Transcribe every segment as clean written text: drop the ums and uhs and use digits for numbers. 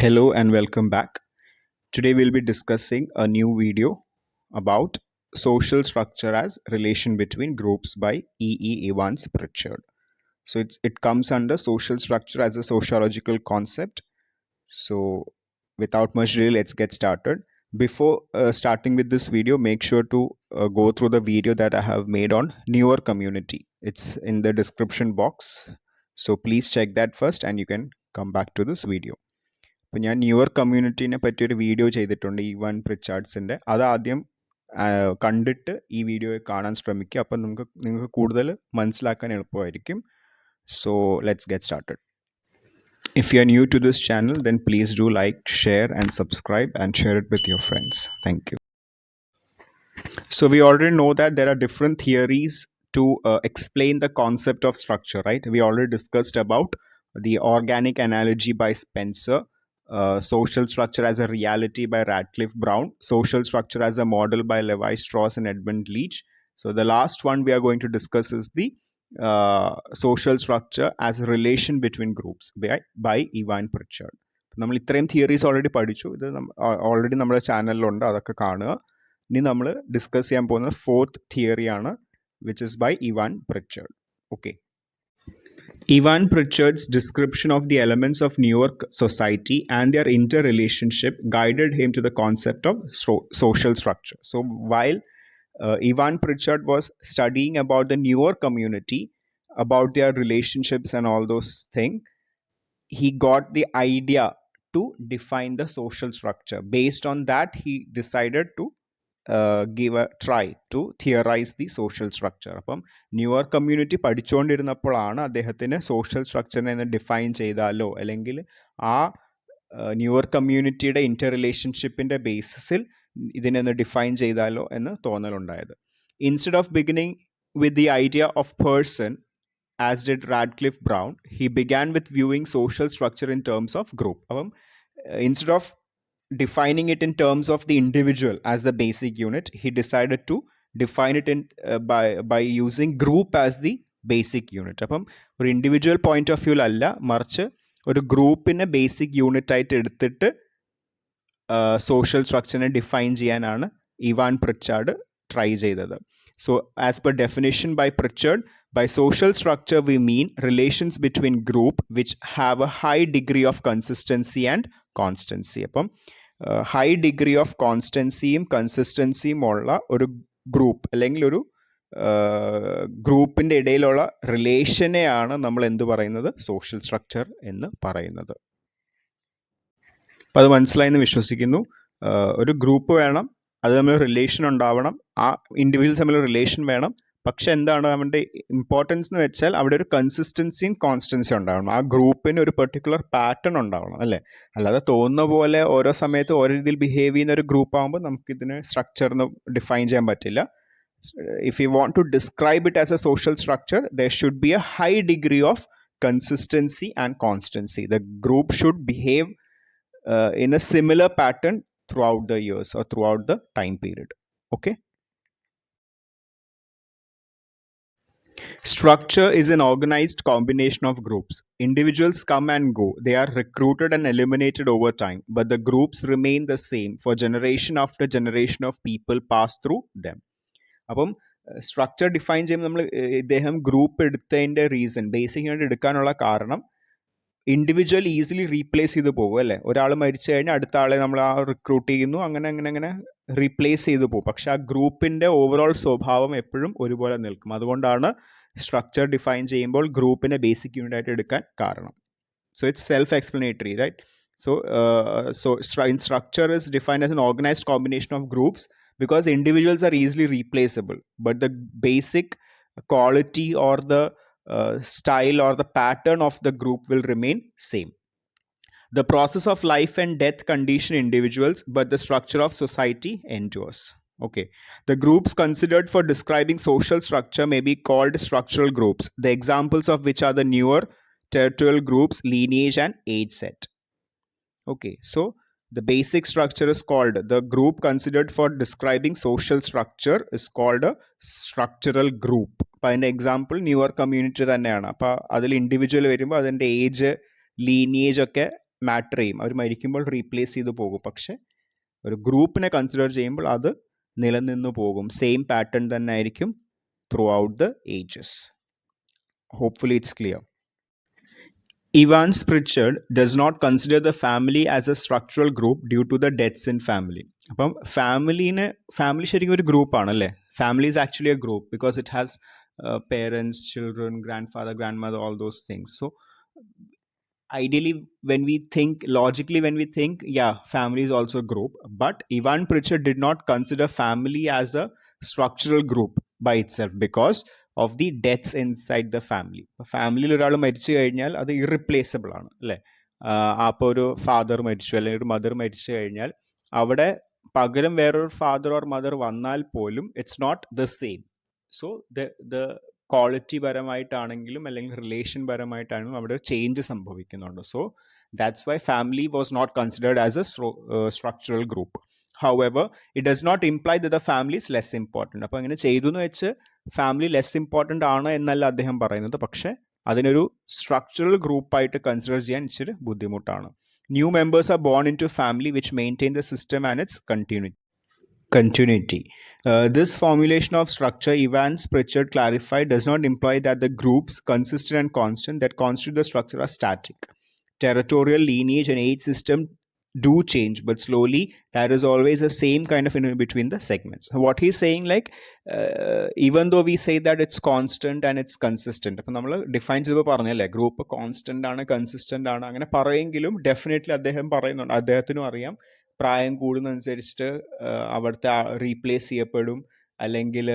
Hello and welcome back. Today we'll be discussing a new video about social structure as relation between groups by Evans Pritchard. So it comes under social structure as a sociological concept. So without much delay, let's get started. Before starting with this video, make sure to go through the video that I have made on newer community. It's in the description box. So please check that first and you can come back to this video. അപ്പോൾ ഞാൻ newer കമ്മ്യൂണിറ്റീനെ പറ്റിയൊരു video ചെയ്തിട്ടുണ്ട് Ivan പ്രിച്ചാർഡ്സിൻ്റെ അതാദ്യം കണ്ടിട്ട് ഈ video കാണാൻ ശ്രമിക്കുക അപ്പം നിങ്ങൾക്ക് കൂടുതൽ മനസ്സിലാക്കാൻ എളുപ്പമായിരിക്കും so let's get started If you are new to this channel, then please do like, share and subscribe and share it with your friends. Thank you. So we already know that there are different theories to explain the concept of structure, right? We already discussed about the organic analogy by Spencer, social structure as a reality by Radcliffe Brown, social structure as a model by Levi Strauss and Edmund Leach. So the last one we are going to discuss is the social structure as a relation between groups by Evan Pritchard. നമ്മൾ ഇത്രയും theories already പഠിച്ചു. ഇത് already നമ്മുടെ ചാനലിലുണ്ട്, അതൊക്കെ കാണുക. ഇനി നമ്മൾ discuss ചെയ്യാൻ പോകുന്നത് ഫോർത്ത് തിയറിയാണ്, which is by Evan Pritchard. Okay, Evan Pritchard's description of the elements of New York society and their interrelationship guided him to the concept of social structure. So while Evan Pritchard was studying about the New York community, about their relationships and all those things, he got the idea to define the social structure. Based on that, he decided to give a try to theorize the social structure. അപ്പം newer community പഠിച്ചുകൊണ്ടിരുന്നപ്പോഴാണ് അദ്ദേഹത്തിന് social സ്ട്രക്ചറിനെ define ചെയ്താലോ അല്ലെങ്കിൽ ആ newer കമ്മ്യൂണിറ്റിയുടെ ഇൻ്റർ റിലേഷൻഷിപ്പിൻ്റെ ബേസിസിൽ ഇതിനെ ഒന്ന് define ചെയ്താലോ എന്ന് തോന്നലുണ്ടായത്. Instead of beginning with the idea of person as did Radcliffe Brown, he began with viewing social structure in terms of group. അപ്പം instead of defining it in terms of the individual as the basic unit, he decided to define it in by using group as the basic unit. അപ്പം ഒരു individual point of view അല്ല, മറിച്ച് ഒരു ഗ്രൂപ്പിനെ basic unit ആയിട്ട് എടുത്തിട്ട് social സ്ട്രക്ചറിനെ define ചെയ്യാനാണ് Ivan Pritchard try ചെയ്തത്. So as per definition by Pritchard, by social structure we mean relations between group which have a high degree of consistency and constancy. അപ്പം high degree of കോൺസ്റ്റൻസിയും കൺസിസ്റ്റൻസിയും ഉള്ള ഒരു group അല്ലെങ്കിൽ ഒരു ഗ്രൂപ്പിൻ്റെ ഇടയിലുള്ള റിലേഷനെയാണ് നമ്മൾ എന്ത് പറയുന്നത്, സോഷ്യൽ സ്ട്രക്ചർ എന്ന് പറയുന്നത്. അപ്പം അത് മനസ്സിലായെന്ന് വിശ്വസിക്കുന്നു. ഒരു ഗ്രൂപ്പ് വേണം, അത് തമ്മിൽ റിലേഷൻ ഉണ്ടാവണം, ആ ഇൻഡിവിജ്വൽസ് തമ്മിൽ റിലേഷൻ വേണം. പക്ഷെ എന്താണ് അവൻ്റെ ഇമ്പോർട്ടൻസ് എന്ന് വെച്ചാൽ അവിടെ ഒരു കൺസിസ്റ്റൻസിയും കോൺസ്റ്റൻസിയും ഉണ്ടാവണം. ആ ഗ്രൂപ്പിന് ഒരു പെർട്ടിക്കുലർ പാറ്റേൺ ഉണ്ടാവണം, അല്ലേ? അല്ലാതെ തോന്നുന്ന പോലെ ഓരോ സമയത്ത് ഓരോ രീതിയിൽ ബിഹേവ് ചെയ്യുന്ന ഒരു ഗ്രൂപ്പ് ആകുമ്പോൾ നമുക്കിതിന് സ്ട്രക്ചറിന് ഡിഫൈൻ ചെയ്യാൻ പറ്റില്ല. If you want to describe it as a social structure, there should be a high degree of consistency and constancy. The group should behave in a similar pattern throughout the years or throughout the time period. Okay. Structure is an organized combination of groups. Individuals come and go. They are recruited and eliminated over time, but the groups remain the same for generation after generation of people pass through them. അപ്പം structure define ചെയ്യുമ്പോൾ നമ്മൾ ഇദ്ദേഹം group എടുത്തതിൻ്റെ reason, basic ആയിട്ട് എടുക്കാനുള്ള കാരണം, individual easily replace ചെയ്ത് പോകും, അല്ലേ? ഒരാൾ മരിച്ചു കഴിഞ്ഞാൽ അടുത്ത ആളെ നമ്മൾ ആ റിക്രൂട്ട് ചെയ്യുന്നു, അങ്ങനെ റീപ്ലേസ് ചെയ്ത് പോകും. പക്ഷെ ആ ഗ്രൂപ്പിൻ്റെ ഓവറോൾ സ്വഭാവം എപ്പോഴും ഒരുപോലെ നിൽക്കും. അതുകൊണ്ടാണ് സ്ട്രക്ചർ ഡിഫൈൻ ചെയ്യുമ്പോൾ ഗ്രൂപ്പിനെ ബേസിക് യൂണിറ്റ് ആയിട്ട് എടുക്കാൻ കാരണം. So it's self explanatory, right? So structure is defined as an organized combination of groups because individuals are easily replaceable, but the basic quality or the style or the pattern of the group will remain same. The process of life and death condition individuals, but the structure of society endures. Okay. The groups considered for describing social structure may be called structural groups, the examples of which are the newer territorial groups, lineage and age set. Okay, so the basic structure is called, the group considered for describing social structure is called a structural group. അപ്പോൾ അതിൻ്റെ example newer community തന്നെയാണ്. അപ്പോൾ അതിൽ individual വരുമ്പോൾ അതിൻ്റെ age, lineage ഒക്കെ matter ചെയ്യും, അവർ മരിക്കുമ്പോൾ റീപ്ലേസ് ചെയ്ത് പോകും. പക്ഷെ ഒരു ഗ്രൂപ്പിനെ കൺസിഡർ ചെയ്യുമ്പോൾ അത് നിലനിന്ന് പോകും. സെയിം പാറ്റേൺ തന്നെ ആയിരിക്കും through out the ages. Hopefully it's clear. Evans Pritchard does not consider the family as a structural group due to the deaths in family. അപ്പം ഫാമിലി ശരിക്കും ഒരു ഗ്രൂപ്പാണ് അല്ലേ? Family is actually A group because it has parents, children, grandfather, grandmother, all those things. So ideally, when we think logically, yeah, family is also a group. But Ivan Pritchard did not consider family as a structural group by itself because of the deaths inside the family. ഫാമിലിയിൽ ഒരാൾ മരിച്ചു കഴിഞ്ഞാൽ അത് ഇറിപ്ലേസബിൾ ആണ് അല്ലേ? അപ്പോൾ ഒരു father മരിച്ചു അല്ലെങ്കിൽ ഒരു മദർ മരിച്ചു കഴിഞ്ഞാൽ അവിടെ പകരം വേറൊരു ഫാദർ ഓർ മദർ വന്നാൽ പോലും it's not the same. So the quality പരമായിട്ടാണെങ്കിലും അല്ലെങ്കിൽ റിലേഷൻ പരമായിട്ടാണെങ്കിലും അവിടെ ചേഞ്ച് സംഭവിക്കുന്നുണ്ട്. So that's why family was not considered as a structural group. However, it does not imply that the family is less important. അപ്പോൾ അങ്ങനെ ചെയ്തു എന്ന് വെച്ച് ഫാമിലി ലെസ് ഇമ്പോർട്ടൻ്റ് ആണ് എന്നല്ല അദ്ദേഹം പറയുന്നത്. പക്ഷേ അതിനൊരു സ്ട്രക്ചറൽ ഗ്രൂപ്പായിട്ട് കൺസിഡർ ചെയ്യാൻ ഇച്ചിരി ബുദ്ധിമുട്ടാണ്. New members are born into family which maintain the system and its continuity. This formulation of structure, Evans Pritchard clarified, does not imply that the groups, consistent and constant, that constitute the structure are static. Territorial, lineage, and age system do change, but slowly there is always the same kind of in between the segments. So what he's saying, like even though we say that it's constant and it's consistent, അപ്പോൾ നമ്മൾ define ചെയ്തപ്പോൾ പറഞ്ഞല്ലേ group constant ആണ് consistent ആണ് അങ്ങനെ പറയെങ്കിലും definitely അദ്ദേഹം പറയുന്നുണ്ട്, അദ്ദേഹത്തിനും അറിയാം പ്രായം കൂടുന്നതനുസരിച്ചിട്ട് അവിടുത്തെ റീപ്ലേസ് ചെയ്യപ്പെടും അല്ലെങ്കിൽ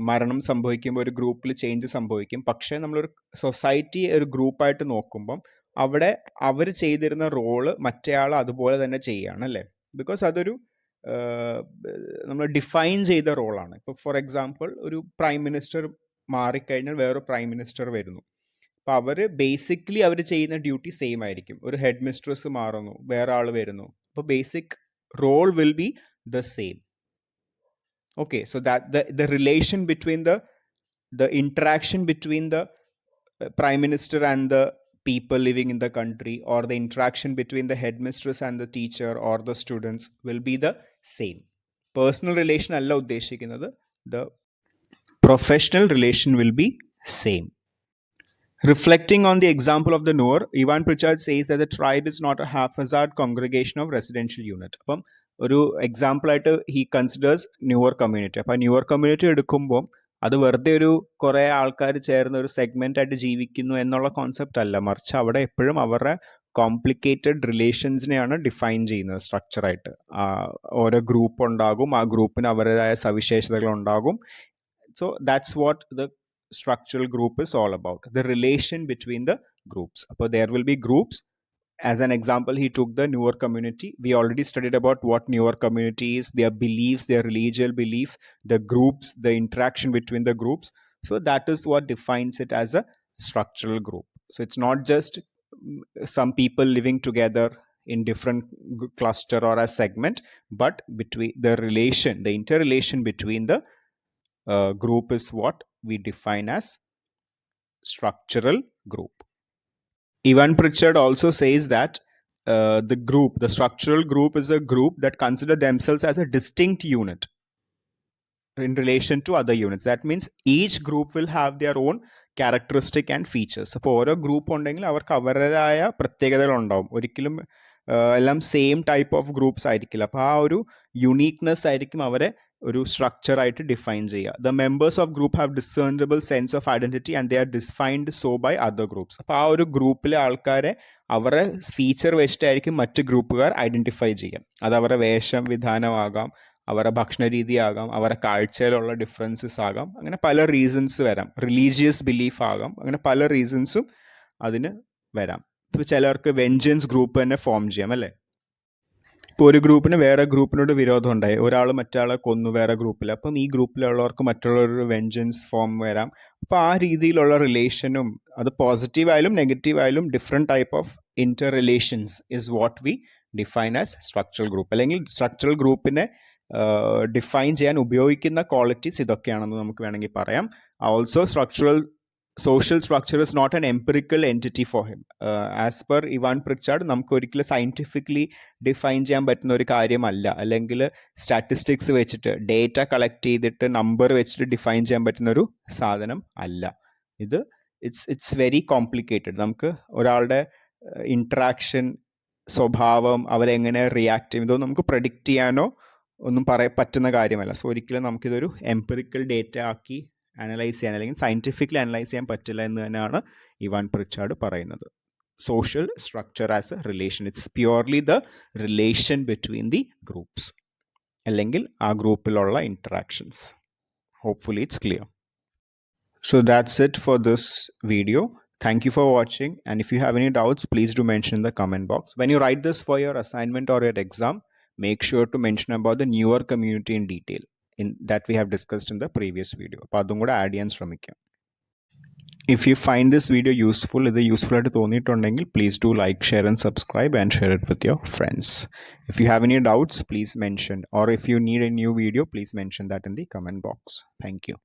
മരണം സംഭവിക്കുമ്പോൾ ഒരു ഗ്രൂപ്പിൽ ചേഞ്ച് സംഭവിക്കും. പക്ഷേ നമ്മളൊരു സൊസൈറ്റി ഒരു ഗ്രൂപ്പായിട്ട് നോക്കുമ്പം അവിടെ അവർ ചെയ്തിരുന്ന റോള് മറ്റേയാൾ അതുപോലെ തന്നെ ചെയ്യുകയാണ് അല്ലേ? ബിക്കോസ് അതൊരു നമ്മൾ ഡിഫൈൻ ചെയ്ത റോളാണ്. ഇപ്പോൾ ഫോർ എക്സാമ്പിൾ ഒരു പ്രൈം മിനിസ്റ്റർ മാറിക്കഴിഞ്ഞാൽ വേറൊരു പ്രൈം മിനിസ്റ്റർ വരുന്നു. അപ്പോൾ അവർ ബേസിക്കലി അവർ ചെയ്യുന്ന ഡ്യൂട്ടി സെയിം ആയിരിക്കും. ഒരു ഹെഡ് മിസ്ട്രസ് മാറുന്നു, വേറെ ആൾ വരുന്നു. അപ്പോൾ basic role will be the same. Okay, so that the relation between the interaction between the prime minister and the people living in the country, or the interaction between the headmistress and the teacher or the students will be the same. Personal relation alla uddeshikkunnathu, the professional relation will be same. Reflecting on the example of the Noor, Ivan Pritchard says that the tribe is not a haphazard congregation of residential unit. അപ്പം ഒരു എക്സാമ്പിളായിട്ട് he considers newer community. അപ്പോൾ newer community എടുക്കുമ്പോൾ അത് വെറുതെ ഒരു കുറേ ആൾക്കാർ ചേർന്ന് ഒരു സെഗ്മെൻ്റ് ആയിട്ട് ജീവിക്കുന്നു എന്നുള്ള കോൺസെപ്റ്റ് അല്ല, മറിച്ച് അവിടെ എപ്പോഴും അവരുടെ കോംപ്ലിക്കേറ്റഡ് റിലേഷൻസിനെയാണ് ഡിഫൈൻ ചെയ്യുന്നത് സ്ട്രക്ചറായിട്ട്. ഓരോ ഗ്രൂപ്പ് ഉണ്ടാകും, ആ ഗ്രൂപ്പിന് അവരുടേതായ സവിശേഷതകളുണ്ടാകും. So that's what the structural group is all about, the relation between the groups. So there will be groups. As an example, he took the newer community. We already studied about what newer community is, their beliefs, their religious belief, the groups, the interaction between the groups. So that is what defines it as a structural group. So it's not just some people living together in different cluster or a segment, but between the relation, the interrelation between the group is what we define as structural group. Ivan Pritchard also says that the structural group is a group that consider themselves as a distinct unit in relation to other units. That means each group will have their own characteristic and features. അപ്പോൾ ഓരോ group ഉണ്ടെങ്കിൽ അവർക്ക് അവരുടേതായ പ്രത്യേകതകൾ ഉണ്ടാവും. ഒരിക്കലും എല്ലാം same type of groups ആയിരിക്കില്ല. അപ്പോൾ ആ ഒരു യുണീക്നെസ് ആയിരിക്കും അവരെ ഒരു സ്ട്രക്ചറായിട്ട് ഡിഫൈൻ ചെയ്യുക. The members of group have discernible sense of identity and they are defined so by other groups. അപ്പോൾ ആ ഒരു ഗ്രൂപ്പിലെ ആൾക്കാരെ അവരുടെ ഫീച്ചർ വെച്ചിട്ടായിരിക്കും മറ്റ് ഗ്രൂപ്പുകാർ ഐഡൻറ്റിഫൈ ചെയ്യാം. അത് അവരുടെ വേഷം വിധാനമാകാം, അവരുടെ ഭക്ഷണ രീതിയാകാം, അവരുടെ കാഴ്ചയിലുള്ള ഡിഫറൻസസ് ആകാം, അങ്ങനെ പല റീസൺസ് വരാം. റിലീജിയസ് ബിലീഫ് ആകാം, അങ്ങനെ പല റീസൺസും അതിന് വരാം. ഇപ്പോൾ ചിലർക്ക് വെഞ്ചൻസ് ഗ്രൂപ്പ് തന്നെ ഫോം ചെയ്യാം അല്ലേ? ഇപ്പോൾ ഒരു ഗ്രൂപ്പിന് വേറെ ഗ്രൂപ്പിനോട് വിരോധം ഉണ്ടായി, ഒരാൾ മറ്റാളെ കൊന്നു വേറെ ഗ്രൂപ്പിൽ, അപ്പം ഈ ഗ്രൂപ്പിലുള്ളവർക്ക് മറ്റുള്ളൊരു വെഞ്ചൻസ് ഫോം വരാം. അപ്പോൾ ആ രീതിയിലുള്ള റിലേഷനും അത് പോസിറ്റീവായാലും നെഗറ്റീവായാലും different type of inter relations is what we define as structural group. അല്ലെങ്കിൽ സ്ട്രക്ചറൽ ഗ്രൂപ്പിനെ ഡിഫൈൻ ചെയ്യാൻ ഉപയോഗിക്കുന്ന ക്വാളിറ്റീസ് ഇതൊക്കെയാണെന്ന് നമുക്ക് വേണമെങ്കിൽ പറയാം. Also structural social structure is not an empirical entity for him. As per Ivan Pritchard, നമുക്ക് ഒരിക്കലും സയൻറ്റിഫിക്കലി ഡിഫൈൻ ചെയ്യാൻ പറ്റുന്ന ഒരു കാര്യമല്ല, അല്ലെങ്കിൽ സ്റ്റാറ്റിസ്റ്റിക്സ് വെച്ചിട്ട് ഡേറ്റ കളക്ട് ചെയ്തിട്ട് നമ്പർ വെച്ചിട്ട് ഡിഫൈൻ ചെയ്യാൻ പറ്റുന്ന ഒരു സാധനം അല്ല ഇത്. It's very complicated. നമുക്ക് ഒരാളുടെ ഇൻട്രാക്ഷൻ, സ്വഭാവം, അവരെങ്ങനെ റിയാക്ട് ചെയ്യും, ഇതൊന്നും നമുക്ക് പ്രഡിക്റ്റ് ചെയ്യാനോ ഒന്നും പറ്റുന്ന കാര്യമല്ല. സോ ഒരിക്കലും നമുക്കിതൊരു എംപിറിക്കൽ ഡേറ്റ ആക്കി അനലൈസ് ചെയ്യാൻ അല്ലെങ്കിൽ സയൻറ്റിഫിക്കലി അനലൈസ് ചെയ്യാൻ പറ്റില്ല എന്ന് തന്നെയാണ് ഇവാൻ പ്രിച്ചാർഡ് പറയുന്നത്. Social structure as a relation, it's purely the relation between the groups, അല്ലെങ്കിൽ ആ ഗ്രൂപ്പിലുള്ള interactions. Hopefully it's clear. So that's it for this video. Thank you for watching, and if you have any doubts, please do mention in the comment box. When you write this for your assignment or your exam, make sure to mention about the newer community in detail that we have discussed in the previous video. അപ്പോൾ അതും കൂടെ add ചെയ്യാൻ ശ്രമിക്കാം. If you find this video useful, ഇത് useful ആയിട്ട് തോന്നിയിട്ടുണ്ടെങ്കിൽ please do like, share and subscribe and share it with your friends. If you have any doubts, please mention, or if you need a new video, please mention that in the comment box. Thank you.